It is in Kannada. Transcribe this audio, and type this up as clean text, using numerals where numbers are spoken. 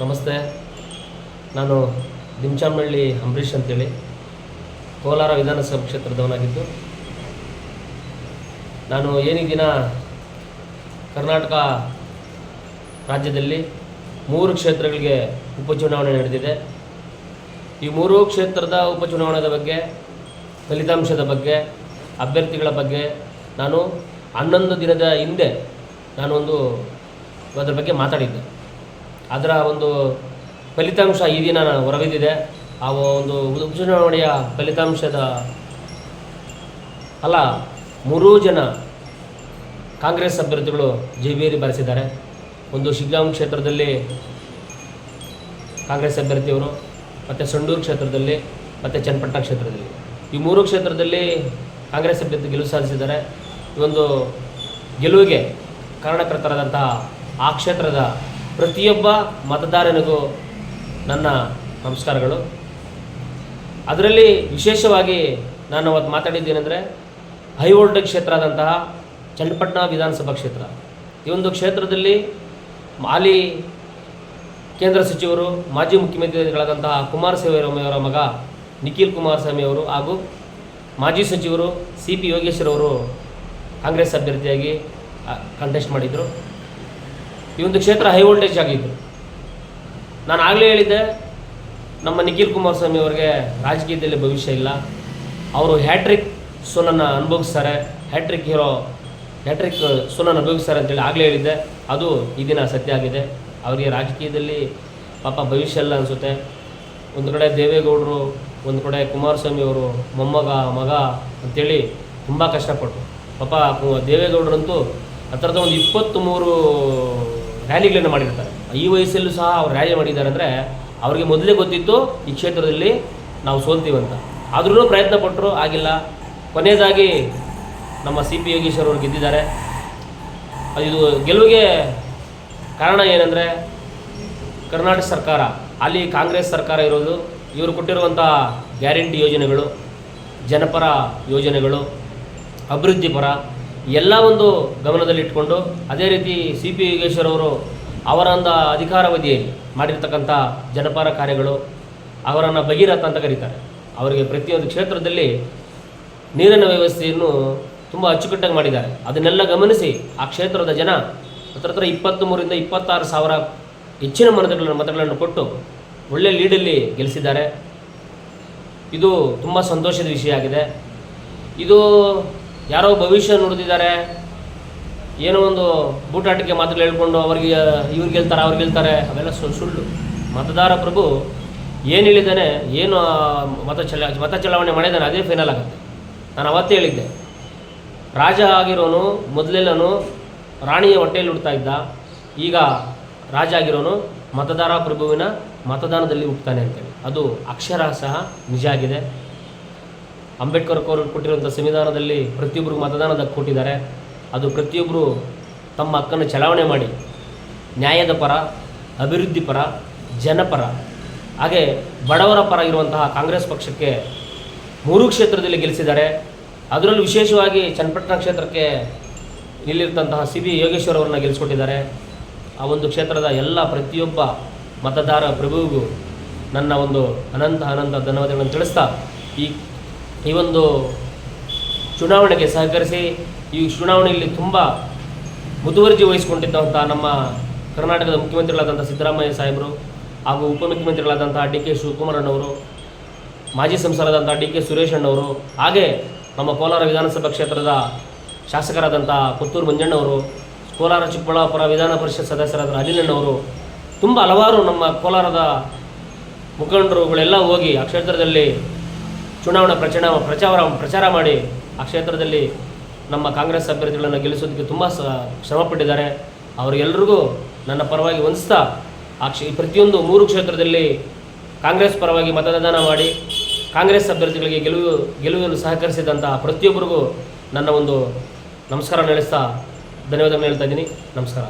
ನಮಸ್ತೆ. ನಾನು ದಿಂಚಾಮಳ್ಳಿ ಅಂಬರೀಷ್ ಅಂತೇಳಿ ಕೋಲಾರ ವಿಧಾನಸಭಾ ಕ್ಷೇತ್ರದವನಾಗಿದ್ದು, ನಾನು ಏನಿದಿನ ಕರ್ನಾಟಕ ರಾಜ್ಯದಲ್ಲಿ 3 ಕ್ಷೇತ್ರಗಳಿಗೆ ಉಪಚುನಾವಣೆ ನಡೆದಿದೆ. ಈ 3 ಕ್ಷೇತ್ರದ ಉಪಚುನಾವಣೆಯ ಬಗ್ಗೆ, ಫಲಿತಾಂಶದ ಬಗ್ಗೆ, ಅಭ್ಯರ್ಥಿಗಳ ಬಗ್ಗೆ ನಾನು 11 ದಿನದ ಹಿಂದೆ ಅದರ ಬಗ್ಗೆ ಮಾತಾಡಿದ್ದೆ. ಅದರ ಒಂದು ಫಲಿತಾಂಶ ಈ ದಿನ ಹೊರಬಿದ್ದಿದೆ. ಆ ಒಂದು ಉಪಚುನಾವಣೆಯ ಫಲಿತಾಂಶದ 3 ಜನ ಕಾಂಗ್ರೆಸ್ ಅಭ್ಯರ್ಥಿಗಳು ಜೈಬೇರಿ ಬಾರಿಸಿದ್ದಾರೆ. ಒಂದು ಶಿಗ್ಗಾಂವ್ ಕ್ಷೇತ್ರದಲ್ಲಿ ಕಾಂಗ್ರೆಸ್ ಅಭ್ಯರ್ಥಿಯವರು, ಮತ್ತು ಸಂಡೂರು ಕ್ಷೇತ್ರದಲ್ಲಿ, ಮತ್ತು ಚನ್ನಪಟ್ಟಣ ಕ್ಷೇತ್ರದಲ್ಲಿ, ಈ 3 ಕ್ಷೇತ್ರದಲ್ಲಿ ಕಾಂಗ್ರೆಸ್ ಅಭ್ಯರ್ಥಿ ಗೆಲುವು ಸಾಧಿಸಿದ್ದಾರೆ. ಈ ಒಂದು ಗೆಲುವಿಗೆ ಕಾರಣಕರ್ತರಾದಂತಹ ಆ ಕ್ಷೇತ್ರದ ಪ್ರತಿಯೊಬ್ಬ ಮತದಾರನಿಗೂ ನನ್ನ ನಮಸ್ಕಾರಗಳು. ಅದರಲ್ಲಿ ವಿಶೇಷವಾಗಿ ನಾನು ಅವತ್ತು ಮಾತಾಡಿದ್ದೇನೆಂದರೆ, ಹೈ ವೋಲ್ಟೇಜ್ ಕ್ಷೇತ್ರ ಆದಂತಹ ಚನ್ನಪಟ್ಟಣ ವಿಧಾನಸಭಾ ಕ್ಷೇತ್ರ. ಈ ಒಂದು ಕ್ಷೇತ್ರದಲ್ಲಿ ಹಾಲಿ ಕೇಂದ್ರ ಸಚಿವರು, ಮಾಜಿ ಮುಖ್ಯಮಂತ್ರಿಗಳಾದಂತಹ ಕುಮಾರಸ್ವಾಮಿ ಅವರ ಮಗ ನಿಖಿಲ್ ಕುಮಾರಸ್ವಾಮಿ ಅವರು ಹಾಗೂ ಮಾಜಿ ಸಚಿವರು CP ಯೋಗೇಶ್ವರ್ ಅವರು ಕಾಂಗ್ರೆಸ್ ಅಭ್ಯರ್ಥಿಯಾಗಿ ಕಂಟೆಸ್ಟ್ ಮಾಡಿದರು. ಈ ಒಂದು ಕ್ಷೇತ್ರ ಹೈ ವೋಲ್ಟೇಜ್ ಆಗಿದ್ದು, ನಾನು ಆಗಲೇ ಹೇಳಿದ್ದೆ, ನಮ್ಮ ನಿಖಿಲ್ ಕುಮಾರಸ್ವಾಮಿ ಅವರಿಗೆ ರಾಜಕೀಯದಲ್ಲಿ ಭವಿಷ್ಯ ಇಲ್ಲ, ಅವರು ಹ್ಯಾಟ್ರಿಕ್ ಸೋಲನ್ನು ಅನುಭವಿಸ್ತಾರೆ, ಹ್ಯಾಟ್ರಿಕ್ ಸೋಲನ್ನು ಅನುಭವಿಸ್ತಾರೆ ಅಂತೇಳಿ ಆಗಲೇ ಹೇಳಿದ್ದೆ. ಅದು ಈ ದಿನ ಸತ್ಯ ಆಗಿದೆ. ಅವರಿಗೆ ರಾಜಕೀಯದಲ್ಲಿ ಪಾಪ ಭವಿಷ್ಯ ಇಲ್ಲ ಅನಿಸುತ್ತೆ. ಒಂದು ಕಡೆ ದೇವೇಗೌಡರು, ಒಂದು ಕಡೆ ಕುಮಾರಸ್ವಾಮಿ ಅವರು ಮಗ ಅಂಥೇಳಿ ತುಂಬ ಕಷ್ಟಪಟ್ಟರು. ಪಾಪ ದೇವೇಗೌಡರಂತೂ ಹತ್ತಿರದ ಒಂದು 23 ರ್ಯಾಲಿಗಳನ್ನು ಮಾಡಿರ್ತಾರೆ. ಈ ವಯಸ್ಸಲ್ಲೂ ಸಹ ಅವ್ರು ರ್ಯಾಲಿ ಮಾಡಿದ್ದಾರೆ ಅಂದರೆ ಅವ್ರಿಗೆ ಮೊದಲೇ ಗೊತ್ತಿತ್ತು ಈ ಕ್ಷೇತ್ರದಲ್ಲಿ ನಾವು ಸೋಲ್ತೀವಂತ. ಆದ್ರೂ ಪ್ರಯತ್ನ ಪಟ್ಟರು, ಆಗಿಲ್ಲ. ಕೊನೆಯದಾಗಿ ನಮ್ಮ CP ಯೋಗೇಶ್ವರ್ ಅವರು ಗೆದ್ದಿದ್ದಾರೆ. ಇದು ಗೆಲುವಿಗೆ ಕಾರಣ ಏನಂದರೆ, ಕರ್ನಾಟಕ ಸರ್ಕಾರ, ಅಲ್ಲಿ ಕಾಂಗ್ರೆಸ್ ಸರ್ಕಾರ ಇರೋದು, ಇವರು ಕೊಟ್ಟಿರುವಂಥ ಗ್ಯಾರಂಟಿ ಯೋಜನೆಗಳು, ಜನಪರ ಯೋಜನೆಗಳು, ಅಭಿವೃದ್ಧಿ ಪರ ಎಲ್ಲ ಒಂದು ಗಮನದಲ್ಲಿಟ್ಕೊಂಡು, ಅದೇ ರೀತಿ CP ಯೋಗೇಶ್ವರ್ ಅವರು ಅವರ ಒಂದು ಅಧಿಕಾರಾವಧಿಯಲ್ಲಿ ಮಾಡಿರ್ತಕ್ಕಂಥ ಜನಪರ ಕಾರ್ಯಗಳು, ಅವರನ್ನು ಭಗೀರಥ ಅಂತ ಕರೀತಾರೆ. ಅವರಿಗೆ ಪ್ರತಿಯೊಂದು ಕ್ಷೇತ್ರದಲ್ಲಿ ನೀರಿನ ವ್ಯವಸ್ಥೆಯನ್ನು ತುಂಬ ಅಚ್ಚುಕಟ್ಟಾಗಿ ಮಾಡಿದ್ದಾರೆ. ಅದನ್ನೆಲ್ಲ ಗಮನಿಸಿ ಆ ಕ್ಷೇತ್ರದ ಜನ ಹತ್ರ 23ರಿಂದ 26 ಸಾವಿರ ಹೆಚ್ಚಿನ ಮತಗಳನ್ನು ಕೊಟ್ಟು ಒಳ್ಳೆಯ ಲೀಡಲ್ಲಿ ಗೆಲ್ಲಿಸಿದ್ದಾರೆ. ಇದು ತುಂಬ ಸಂತೋಷದ ವಿಷಯ ಆಗಿದೆ. ಇದು ಯಾರೋ ಭವಿಷ್ಯ ನುಡಿದಿದ್ದಾರೆ, ಏನೋ ಒಂದು ಬೂಟಾಟಿಕೆ ಮಾತುಗಳು ಹೇಳ್ಕೊಂಡು ಇವ್ರು ಗೆಲ್ತಾರೆ, ಅವ್ರು ಗೆಲ್ತಾರೆ, ಅವೆಲ್ಲ ಸುಳ್ಳು. ಮತದಾರ ಪ್ರಭು ಏನು ಹೇಳಿದ್ದಾನೆ, ಏನು ಮತ ಚಲಾವಣೆ ಮಾಡಿದ್ದಾನೆ, ಅದೇ ಫೈನಲ್ ಆಗುತ್ತೆ. ನಾನು ಅವತ್ತೇ ಹೇಳಿದ್ದೆ, ರಾಜ ಆಗಿರೋನು ಮೊದಲೆಲ್ಲನು ರಾಣಿಯ ಹೊಟ್ಟೆಯಲ್ಲಿ ಹುಡ್ತಾ ಇದ್ದ, ಈಗ ರಾಜ ಆಗಿರೋನು ಮತದಾರ ಪ್ರಭುವಿನ ಮತದಾನದಲ್ಲಿ ಹುಡ್ತಾನೆ ಅಂತೇಳಿ. ಅದು ಅಕ್ಷರ ಸಹ ನಿಜ ಆಗಿದೆ. ಅಂಬೇಡ್ಕರ್ ಅವರು ಕೊಟ್ಟಿರುವಂಥ ಸಂವಿಧಾನದಲ್ಲಿ ಪ್ರತಿಯೊಬ್ಬರಿಗೂ ಮತದಾನದ ಕೊಟ್ಟಿದ್ದಾರೆ. ಅದು ಪ್ರತಿಯೊಬ್ಬರು ತಮ್ಮ ಹಕ್ಕನ್ನು ಚಲಾವಣೆ ಮಾಡಿ ನ್ಯಾಯದ ಪರ, ಅಭಿವೃದ್ಧಿ ಪರ, ಜನಪರ, ಹಾಗೆ ಬಡವರ ಪರ ಇರುವಂತಹ ಕಾಂಗ್ರೆಸ್ ಪಕ್ಷಕ್ಕೆ 3 ಕ್ಷೇತ್ರದಲ್ಲಿ ಗೆಲ್ಲಿಸಿದ್ದಾರೆ. ಅದರಲ್ಲೂ ವಿಶೇಷವಾಗಿ ಚನ್ನಪಟ್ಟಣ ಕ್ಷೇತ್ರಕ್ಕೆ ಇಲ್ಲಿರ್ತಂತಹ CP ಯೋಗೇಶ್ವರ್ ಅವರನ್ನ ಗೆಲ್ಲಿಸ್ಕೊಟ್ಟಿದ್ದಾರೆ. ಆ ಒಂದು ಕ್ಷೇತ್ರದ ಎಲ್ಲ ಪ್ರತಿಯೊಬ್ಬ ಮತದಾರ ಪ್ರಭುವಿಗೂ ನನ್ನ ಒಂದು ಅನಂತ ಧನ್ಯವಾದಗಳನ್ನು ತಿಳಿಸ್ತಾ, ಈ ಒಂದು ಚುನಾವಣೆಗೆ ಸಹಕರಿಸಿ, ಈ ಚುನಾವಣೆಯಲ್ಲಿ ತುಂಬ ಮುತುವರ್ಜಿ ವಹಿಸಿಕೊಂಡಿದ್ದಂಥ ನಮ್ಮ ಕರ್ನಾಟಕದ ಮುಖ್ಯಮಂತ್ರಿಗಳಾದಂಥ ಸಿದ್ದರಾಮಯ್ಯ ಸಾಹೇಬರು ಹಾಗೂ ಉಪಮುಖ್ಯಮಂತ್ರಿಗಳಾದಂಥ DK ಶಿವಕುಮಾರಣ್ಣವರು, ಮಾಜಿ ಸಂಸದರಾದಂಥ DK ಸುರೇಶ್ ಅಣ್ಣವರು, ಹಾಗೆ ನಮ್ಮ ಕೋಲಾರ ವಿಧಾನಸಭಾ ಕ್ಷೇತ್ರದ ಶಾಸಕರಾದಂಥ ಪುತ್ತೂರು ಮಂಜಣ್ಣವರು, ಕೋಲಾರ ಚಿಕ್ಕಬಳ್ಳಾಪುರ ವಿಧಾನ ಪರಿಷತ್ ಸದಸ್ಯರಾದ ಅನಿಲಣ್ಣವರು, ತುಂಬ ಹಲವಾರು ನಮ್ಮ ಕೋಲಾರದ ಮುಖಂಡರುಗಳೆಲ್ಲ ಹೋಗಿ ಆ ಕ್ಷೇತ್ರದಲ್ಲಿ ಚುನಾವಣಾ ಪ್ರಚಾರ ಮಾಡಿ ಆ ಕ್ಷೇತ್ರದಲ್ಲಿ ನಮ್ಮ ಕಾಂಗ್ರೆಸ್ ಅಭ್ಯರ್ಥಿಗಳನ್ನು ಗೆಲ್ಲಿಸೋದಕ್ಕೆ ತುಂಬ ಶ್ರಮಪಟ್ಟಿದ್ದಾರೆ. ಅವರಿಗೆಲ್ಲರಿಗೂ ನನ್ನ ಪರವಾಗಿ ವಂದಿಸ್ತಾ, ಪ್ರತಿಯೊಂದು 3 ಕ್ಷೇತ್ರದಲ್ಲಿ ಕಾಂಗ್ರೆಸ್ ಪರವಾಗಿ ಮತದಾನ ಮಾಡಿ ಕಾಂಗ್ರೆಸ್ ಅಭ್ಯರ್ಥಿಗಳಿಗೆ ಗೆಲುವನ್ನು ಸಹಕರಿಸಿದಂಥ ಪ್ರತಿಯೊಬ್ಬರಿಗೂ ನನ್ನ ಒಂದು ನಮಸ್ಕಾರ ನಡೆಸ್ತಾ ಧನ್ಯವಾದಗಳು ಹೇಳ್ತಾ ಇದ್ದೀನಿ. ನಮಸ್ಕಾರ.